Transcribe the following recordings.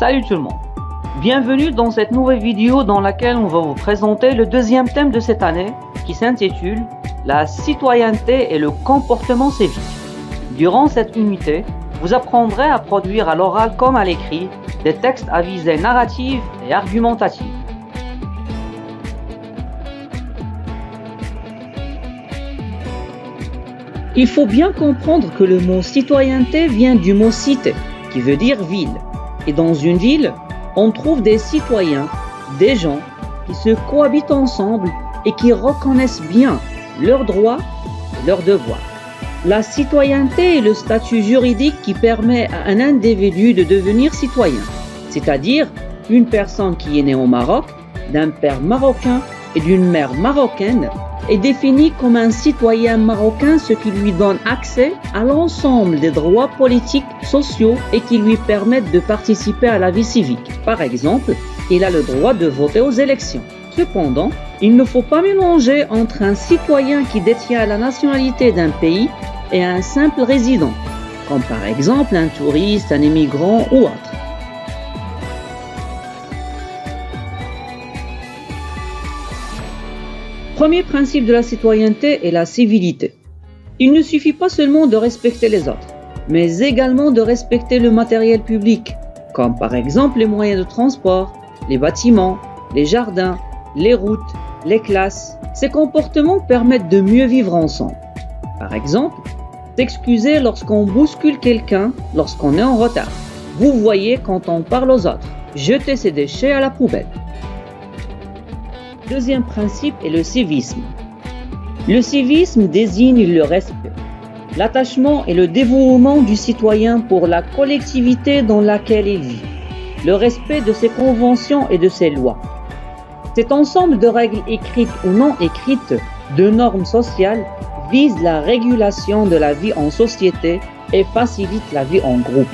Salut tout le monde, bienvenue dans cette nouvelle vidéo dans laquelle on va vous présenter le deuxième thème de cette année qui s'intitule La citoyenneté et le comportement civique. Durant cette unité, vous apprendrez à produire à l'oral comme à l'écrit des textes à visée narrative et argumentative. Il faut bien comprendre que le mot citoyenneté vient du mot cité, qui veut dire ville. Et dans une ville, on trouve des citoyens, des gens qui se cohabitent ensemble et qui reconnaissent bien leurs droits et leurs devoirs. La citoyenneté est le statut juridique qui permet à un individu de devenir citoyen, c'est-à-dire une personne qui est née au Maroc, d'un père marocain et d'une mère marocaine, est défini comme un citoyen marocain, ce qui lui donne accès à l'ensemble des droits politiques, sociaux et qui lui permettent de participer à la vie civique. Par exemple, il a le droit de voter aux élections. Cependant, il ne faut pas mélanger entre un citoyen qui détient la nationalité d'un pays et un simple résident, comme par exemple un touriste, un immigrant ou autre. Premier principe de la citoyenneté est la civilité. Il ne suffit pas seulement de respecter les autres, mais également de respecter le matériel public, comme par exemple les moyens de transport, les bâtiments, les jardins, les routes, les classes. Ces comportements permettent de mieux vivre ensemble. Par exemple, s'excuser lorsqu'on bouscule quelqu'un, lorsqu'on est en retard. Vous voyez quand on parle aux autres, jeter ses déchets à la poubelle. Deuxième principe est le civisme. Le civisme désigne le respect, l'attachement et le dévouement du citoyen pour la collectivité dans laquelle il vit, le respect de ses conventions et de ses lois. Cet ensemble de règles écrites ou non écrites, de normes sociales, vise la régulation de la vie en société et facilite la vie en groupe.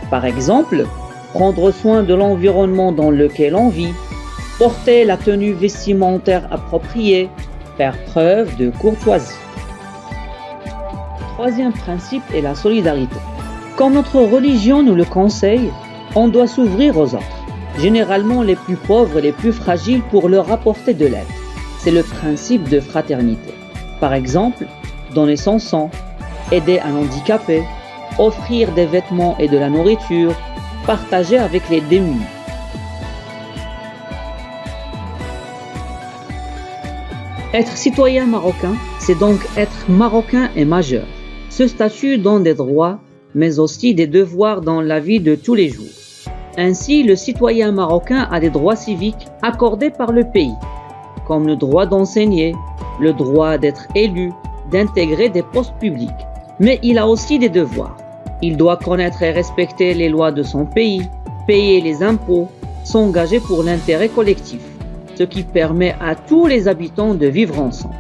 Par exemple, prendre soin de l'environnement dans lequel on vit, porter la tenue vestimentaire appropriée, faire preuve de courtoisie. Troisième principe est la solidarité. Comme notre religion nous le conseille, on doit s'ouvrir aux autres, généralement les plus pauvres et les plus fragiles, pour leur apporter de l'aide. C'est le principe de fraternité. Par exemple, donner son sang, aider un handicapé, offrir des vêtements et de la nourriture, partager avec les démunis. Être citoyen marocain, c'est donc être marocain et majeur. Ce statut donne des droits, mais aussi des devoirs dans la vie de tous les jours. Ainsi, le citoyen marocain a des droits civiques accordés par le pays, comme le droit d'enseigner, le droit d'être élu, d'intégrer des postes publics. Mais il a aussi des devoirs. Il doit connaître et respecter les lois de son pays, payer les impôts, s'engager pour l'intérêt collectif, ce qui permet à tous les habitants de vivre ensemble.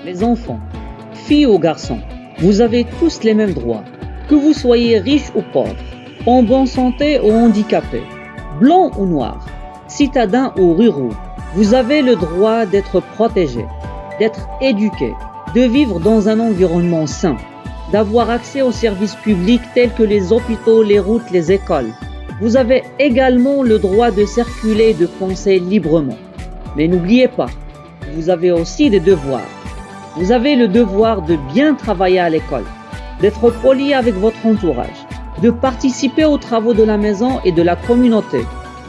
Les enfants, filles ou garçons, vous avez tous les mêmes droits, que vous soyez riche ou pauvre, en bonne santé ou handicapé, blanc ou noir, citadins ou ruraux. Vous avez le droit d'être protégés, d'être éduqués, de vivre dans un environnement sain, d'avoir accès aux services publics tels que les hôpitaux, les routes, les écoles. Vous avez également le droit de circuler et de penser librement. Mais n'oubliez pas, vous avez aussi des devoirs. Vous avez le devoir de bien travailler à l'école, d'être poli avec votre entourage, de participer aux travaux de la maison et de la communauté,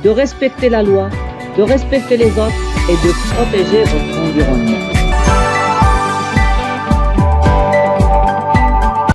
de respecter la loi, de respecter les autres et de protéger votre environnement.